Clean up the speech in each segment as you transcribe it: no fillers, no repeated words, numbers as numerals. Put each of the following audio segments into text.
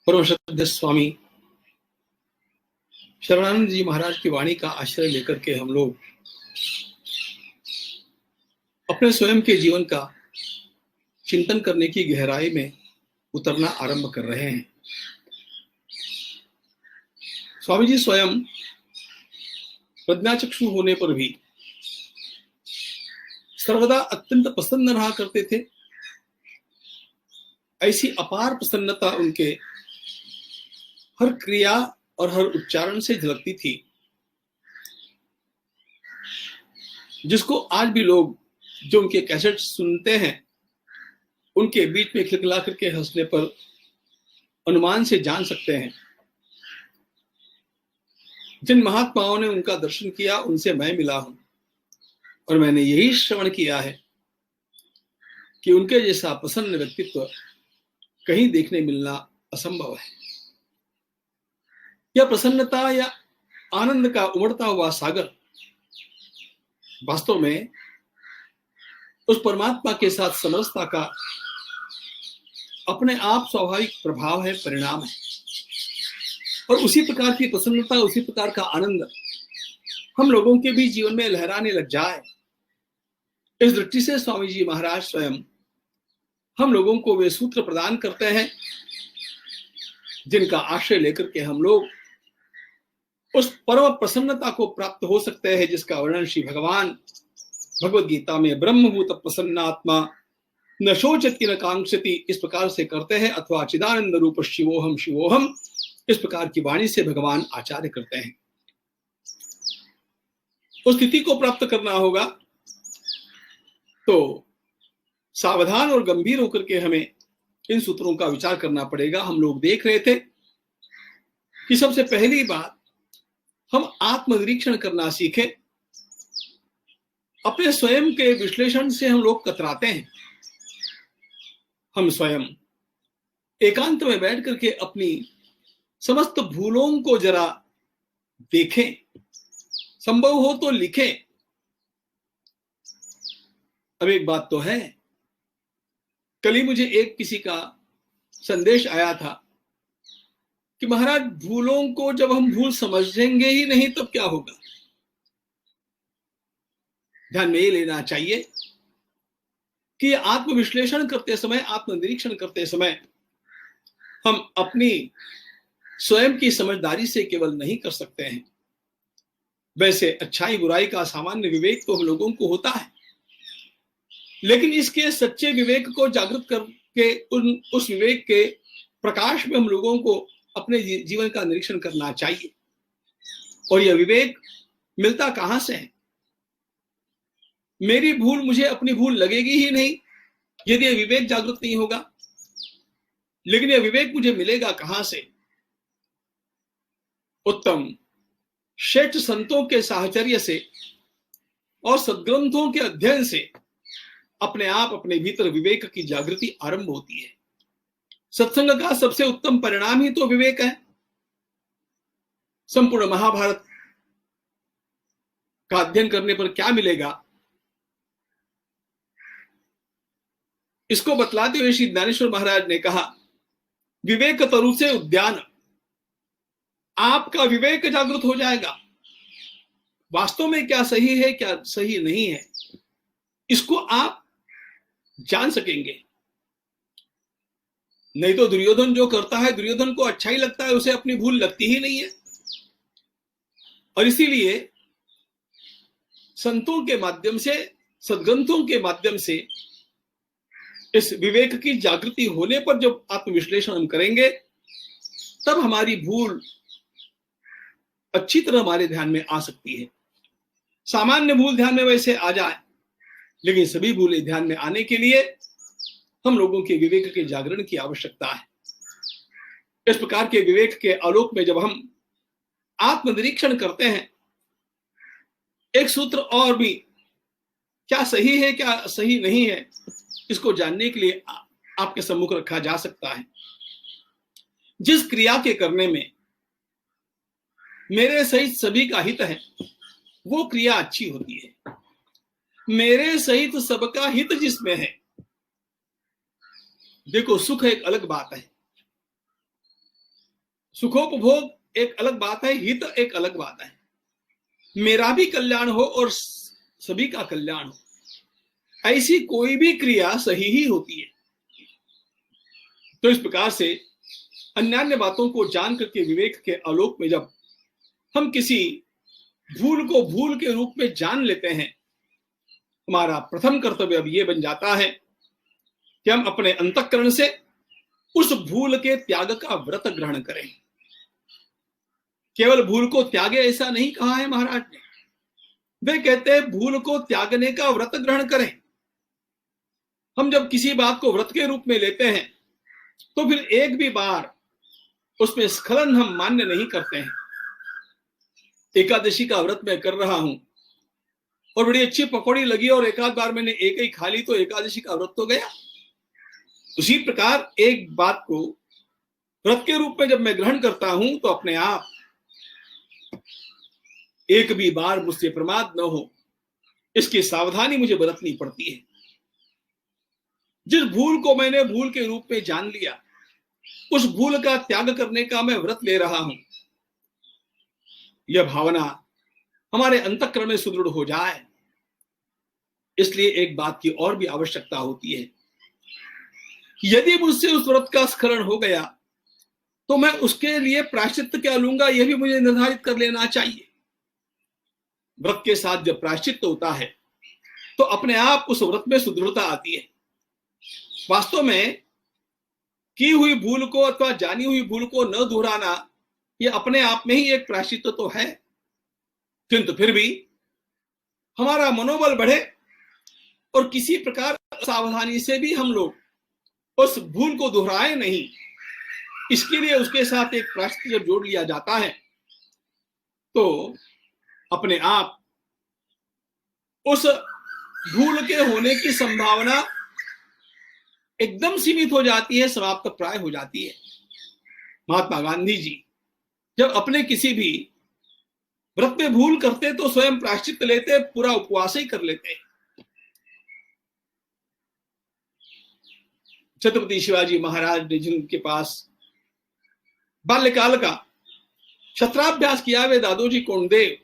परम श्रद्धेय स्वामी शरणानंद जी महाराज की वाणी का आश्रय लेकर के हम लोग अपने स्वयं के जीवन का चिंतन करने की गहराई में उतरना आरंभ कर रहे हैं। स्वामी जी स्वयं प्रज्ञाचक्षु होने पर भी सर्वदा अत्यंत प्रसन्न रहा करते थे। ऐसी अपार प्रसन्नता उनके हर क्रिया और हर उच्चारण से झलकती थी, जिसको आज भी लोग जो उनके कैसेट सुनते हैं उनके बीच में खिलखिला करके हंसने पर अनुमान से जान सकते हैं। जिन महात्माओं ने उनका दर्शन किया उनसे मैं मिला हूं और मैंने यही श्रवण किया है कि उनके जैसा प्रसन्न व्यक्तित्व कहीं देखने मिलना असंभव है। यह प्रसन्नता या आनंद का उमड़ता हुआ सागर वास्तव में उस परमात्मा के साथ समरसता का अपने आप स्वाभाविक प्रभाव है, परिणाम है। और उसी प्रकार की प्रसन्नता, उसी प्रकार का आनंद हम लोगों के भी जीवन में लहराने लग जाए, इस दृष्टि से स्वामी जी महाराज स्वयं हम लोगों को वे सूत्र प्रदान करते हैं जिनका आश्रय लेकर के हम लोग उस परम प्रसन्नता को प्राप्त हो सकते हैं, जिसका वर्णन श्री भगवान भगवद गीता में ब्रह्मभूत प्रसन्नात्मा न शोचति न कांक्षति इस प्रकार से करते हैं, अथवा चिदानंद रूप शिवोहम शिवोहम इस प्रकार की वाणी से भगवान आचार्य करते हैं। उस स्थिति को प्राप्त करना होगा तो सावधान और गंभीर होकर के हमें इन सूत्रों का विचार करना पड़ेगा। हम लोग देख रहे थे कि सबसे पहली बात हम आत्मनिरीक्षण करना सीखें। अपने स्वयं के विश्लेषण से हम लोग कतराते हैं। हम स्वयं एकांत में बैठ करके अपनी समस्त भूलों को जरा देखें, संभव हो तो लिखें। अब एक बात तो है, कल ही मुझे एक किसी का संदेश आया था कि महाराज भूलों को जब हम भूल समझेंगे ही नहीं तब क्या होगा। ध्यान में ये लेना चाहिए कि आत्मविश्लेषण करते समय, आत्मनिरीक्षण करते समय हम अपनी स्वयं की समझदारी से केवल नहीं कर सकते हैं। वैसे अच्छाई बुराई का सामान्य विवेक तो हम लोगों को होता है, लेकिन इसके सच्चे विवेक को जागृत करके उस विवेक के प्रकाश में हम लोगों को अपने जीवन का निरीक्षण करना चाहिए। और यह विवेक मिलता कहां से है? मेरी भूल मुझे अपनी भूल लगेगी ही नहीं यदि यह विवेक जागृत नहीं होगा। लेकिन यह विवेक मुझे मिलेगा कहां से? उत्तम श्रेष्ठ संतों के साहचर्य से और सद्ग्रंथों के अध्ययन से अपने आप अपने भीतर विवेक की जागृति आरंभ होती है। सत्संग का सबसे उत्तम परिणाम ही तो विवेक है। संपूर्ण महाभारत का अध्ययन करने पर क्या मिलेगा, इसको बतलाते हुए श्री ज्ञानेश्वर महाराज ने कहा, विवेक तरु से उद्यान। आपका विवेक जागृत हो जाएगा। वास्तव में क्या सही है, क्या सही नहीं है, इसको आप जान सकेंगे। नहीं तो दुर्योधन जो करता है, दुर्योधन को अच्छा ही लगता है, उसे अपनी भूल लगती ही नहीं है। और इसीलिए संतों के माध्यम से, सद्ग्रंथों के माध्यम से इस विवेक की जागृति होने पर जब आत्मविश्लेषण हम करेंगे तब हमारी भूल अच्छी तरह हमारे ध्यान में आ सकती है। सामान्य भूल ध्यान में वैसे आ जाए, लेकिन सभी भूलें ध्यान में आने के लिए हम लोगों के विवेक के जागरण की आवश्यकता है। इस प्रकार के विवेक के आलोक में जब हम आत्मनिरीक्षण करते हैं, एक सूत्र और भी, क्या सही है क्या सही नहीं है, इसको जानने के लिए आपके सम्मुख रखा जा सकता है। जिस क्रिया के करने में मेरे सहित सभी का हित है वो क्रिया अच्छी होती है। मेरे सहित सबका हित जिसमें है, देखो सुख एक अलग बात है, सुखोपभोग एक अलग बात है, हित एक अलग बात है। मेरा भी कल्याण हो और सभी का कल्याण हो, ऐसी कोई भी क्रिया सही ही होती है। तो इस प्रकार से अन्यान्य बातों को जान करके विवेक के आलोक में जब हम किसी भूल को भूल के रूप में जान लेते हैं, हमारा प्रथम कर्तव्य अब यह बन जाता है कि हम अपने अंतःकरण से उस भूल के त्याग का व्रत ग्रहण करें। केवल भूल को त्यागे ऐसा नहीं कहा है महाराज ने, वे कहते हैं भूल को त्यागने का व्रत ग्रहण करें। हम जब किसी बात को व्रत के रूप में लेते हैं तो फिर एक भी बार उसमें स्खलन हम मान्य नहीं करते हैं। एकादशी का व्रत मैं कर रहा हूं और बड़ी अच्छी पकौड़ी लगी और एक आध बार मैंने एक ही खा ली तो एकादशी का व्रत तो गया। उसी प्रकार एक बात को व्रत के रूप में जब मैं ग्रहण करता हूं तो अपने आप एक भी बार मुझसे प्रमाद न हो, इसकी सावधानी मुझे बरतनी पड़ती है। जिस भूल को मैंने भूल के रूप में जान लिया, उस भूल का त्याग करने का मैं व्रत ले रहा हूं। यह भावना हमारे अंतःकरण में सुदृढ़ हो जाए, इसलिए एक बात की और भी आवश्यकता होती है। यदि मुझसे उस व्रत का स्खलन हो गया तो मैं उसके लिए प्रायश्चित क्या लूंगा, यह भी मुझे निर्धारित कर लेना चाहिए। व्रत के साथ जब प्रायश्चित होता है तो अपने आप उस व्रत में सुदृढ़ता आती है। वास्तव में की हुई भूल को अथवा जानी हुई भूल को न दोहराना, यह अपने आप में ही एक प्रायश्चित तो है, किंतु फिर भी हमारा मनोबल बढ़े और किसी प्रकार सावधानी से भी हम लोग उस भूल को दोहराए नहीं, इसके लिए उसके साथ एक प्रायश्चित जब जोड़ लिया जाता है तो अपने आप उस भूल के होने की संभावना एकदम सीमित हो जाती है, समाप्त प्राय हो जाती है। महात्मा गांधी जी जब अपने किसी भी व्रत में भूल करते तो स्वयं प्रायश्चित लेते, पूरा उपवास ही कर लेते। छत्रपति शिवाजी महाराज ने जिनके पास बाल्यकाल का शस्त्राभ्यास किया, वे दादोजी कोंडदेव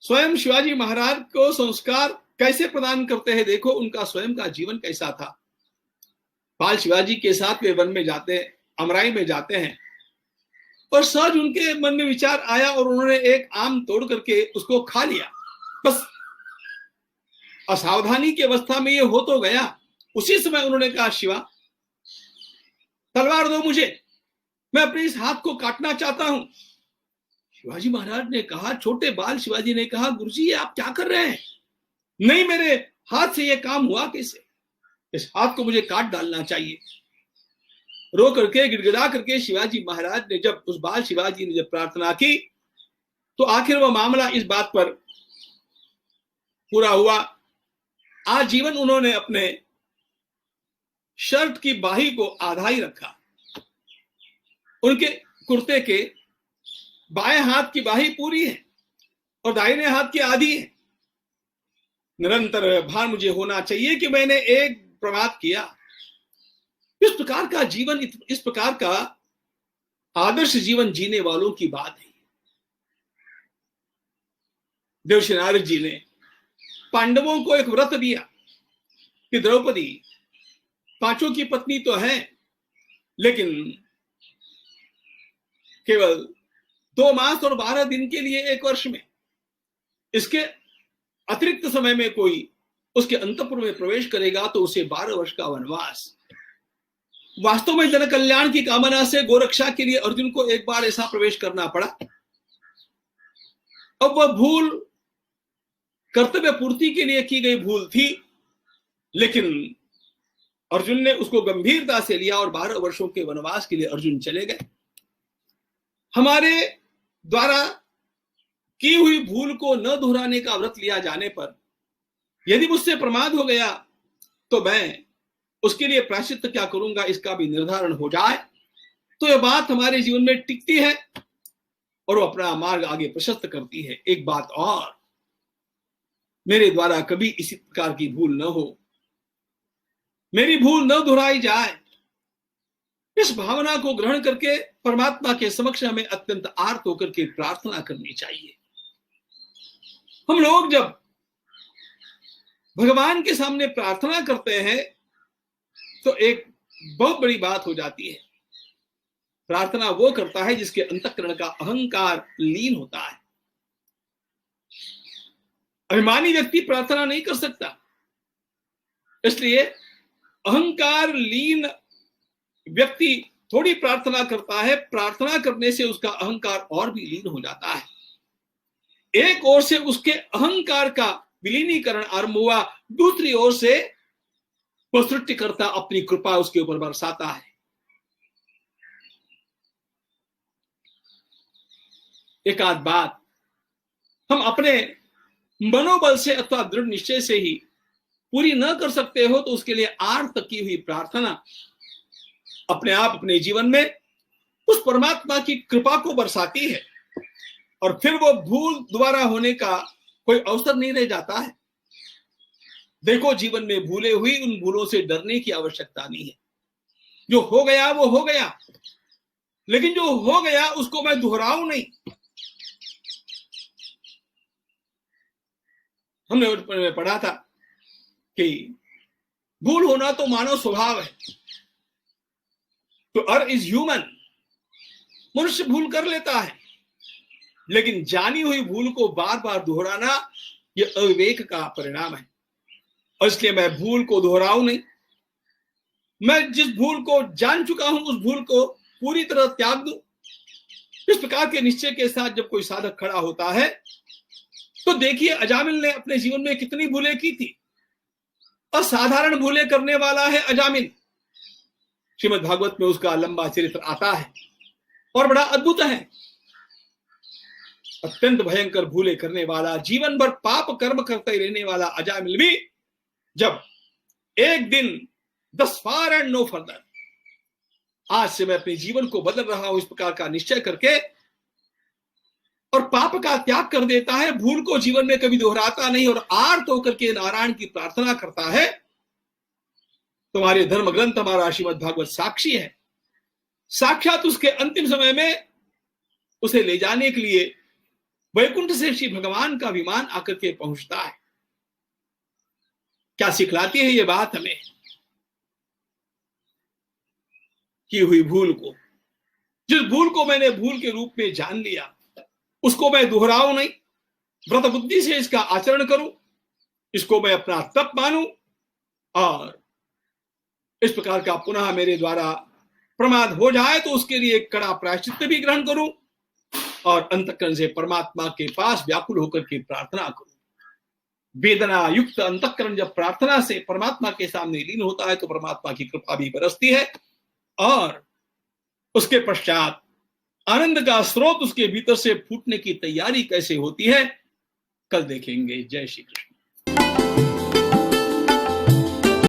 स्वयं शिवाजी महाराज को संस्कार कैसे प्रदान करते हैं। देखो उनका स्वयं का जीवन कैसा था। बाल शिवाजी के साथ वे वन में जाते हैं, अमराई में जाते हैं, और सहज उनके मन में विचार आया और उन्होंने एक आम तोड़ करके उसको खा लिया। बस असावधानी की अवस्था में ये हो तो गया। उसी समय उन्होंने कहा, शिवा तलवार दो मुझे, मैं अपने इस हाथ को काटना चाहता हूं। शिवाजी महाराज ने कहा, छोटे बाल शिवाजी ने कहा, गुरुजी आप क्या कर रहे हैं? नहीं, मेरे हाथ से यह काम हुआ कैसे? इस हाथ को मुझे काट डालना चाहिए। रो करके गिड़गिड़ा करके शिवाजी महाराज ने जब उस बाल शिवाजी ने जब प्रार्थना की तो आखिर वह मामला इस बात पर पूरा हुआ। आजीवन उन्होंने अपने शर्ट की बाही को आधा ही रखा। उनके कुर्ते के बाएं हाथ की बाही पूरी है और दाहिने हाथ की आधी है। निरंतर भान मुझे होना चाहिए कि मैंने एक प्रमाद किया। इस प्रकार का जीवन, इस प्रकार का आदर्श जीवन जीने वालों की बात है। देवर्षि नारद जी ने पांडवों को एक व्रत दिया कि द्रौपदी पांचों की पत्नी तो है, लेकिन केवल 2 मास और 12 दिन के लिए एक वर्ष में, इसके अतिरिक्त समय में कोई उसके अंतःपुर में प्रवेश करेगा तो उसे 12 वर्ष का वनवास। वास्तव में जन कल्याण की कामना से गोरक्षा के लिए अर्जुन को एक बार ऐसा प्रवेश करना पड़ा। अब वह भूल कर्तव्य पूर्ति के लिए की गई भूल थी, लेकिन अर्जुन ने उसको गंभीरता से लिया और 12 वर्षों के वनवास के लिए अर्जुन चले गए। हमारे द्वारा की हुई भूल को न दोहराने का व्रत लिया जाने पर यदि मुझसे प्रमाद हो गया तो मैं उसके लिए प्रायश्चित क्या करूंगा, इसका भी निर्धारण हो जाए तो यह बात हमारे जीवन में टिकती है और वो अपना मार्ग आगे प्रशस्त करती है। एक बात और, मेरे द्वारा कभी इसी प्रकार की भूल न हो, मेरी भूल न दोहराई जाए, इस भावना को ग्रहण करके परमात्मा के समक्ष हमें अत्यंत आर्त होकर के प्रार्थना करनी चाहिए। हम लोग जब भगवान के सामने प्रार्थना करते हैं तो एक बहुत बड़ी बात हो जाती है। प्रार्थना वो करता है जिसके अंतःकरण का अहंकार लीन होता है। अभिमानी व्यक्ति प्रार्थना नहीं कर सकता, इसलिए अहंकार लीन व्यक्ति थोड़ी प्रार्थना करता है। प्रार्थना करने से उसका अहंकार और भी लीन हो जाता है। एक ओर से उसके अहंकार का विलीनीकरण आरंभ हुआ, दूसरी ओर से वह सृष्टिकर्ता अपनी कृपा उसके ऊपर बरसाता है। एक आध बात हम अपने मनोबल से अथवा दृढ़ निश्चय से ही पूरी न कर सकते हो तो उसके लिए आर्त की हुई प्रार्थना अपने आप अपने जीवन में उस परमात्मा की कृपा को बरसाती है, और फिर वो भूल दोबारा होने का कोई अवसर नहीं रह जाता है। देखो, जीवन में भूले हुई उन भूलों से डरने की आवश्यकता नहीं है। जो हो गया वो हो गया, लेकिन जो हो गया उसको मैं दोहराऊं नहीं। हमने पढ़ा था कि भूल होना तो मानव स्वभाव है, तो अर्थ इज ह्यूमन। मनुष्य भूल कर लेता है, लेकिन जानी हुई भूल को बार बार दोहराना यह अविवेक का परिणाम है। और इसलिए मैं भूल को दोहराऊं नहीं। मैं जिस भूल को जान चुका हूं उस भूल को पूरी तरह त्याग दूं। इस प्रकार के निश्चय के साथ जब कोई साधक खड़ा होता है तो देखिए, अजामिल ने अपने जीवन में कितनी भूलें की थी। असाधारण भूलें करने वाला है अजामिल। श्रीमद् भागवत में उसका लंबा चरित्र आता है और बड़ा अद्भुत है। अत्यंत भयंकर भूलें करने वाला, जीवन भर पाप कर्म करते रहने वाला अजामिल भी जब एक दिन thus far and no further, आज से मैं अपने जीवन को बदल रहा हूं इस प्रकार का निश्चय करके और पाप का त्याग कर देता है, भूल को जीवन में कभी दोहराता नहीं और आर्त होकर के नारायण की प्रार्थना करता है, तुम्हारे धर्म ग्रंथ हमारा श्रीमद् भागवत साक्षी है। साक्षात उसके अंतिम समय में उसे ले जाने के लिए वैकुंठ से श्री भगवान का विमान आकर के पहुंचता है। क्या सिखलाती है ये बात हमें? की हुई भूल को, जिस भूल को मैंने भूल के रूप में जान लिया उसको मैं दोहराऊं नहीं, व्रत बुद्धि से इसका आचरण करूं, इसको मैं अपना तप मानूं और इस प्रकार का पुनः मेरे द्वारा प्रमाद हो जाए तो उसके लिए एक कड़ा प्रायश्चित भी ग्रहण करूं और अंतःकरण से परमात्मा के पास व्याकुल होकर के प्रार्थना करूं। वेदना युक्त अंतःकरण जब प्रार्थना से परमात्मा के सामने लीन होता है तो परमात्मा की कृपा भी बरसती है और उसके पश्चात आनंद का स्रोत उसके भीतर से फूटने की तैयारी कैसे होती है कल देखेंगे। जय श्री कृष्ण।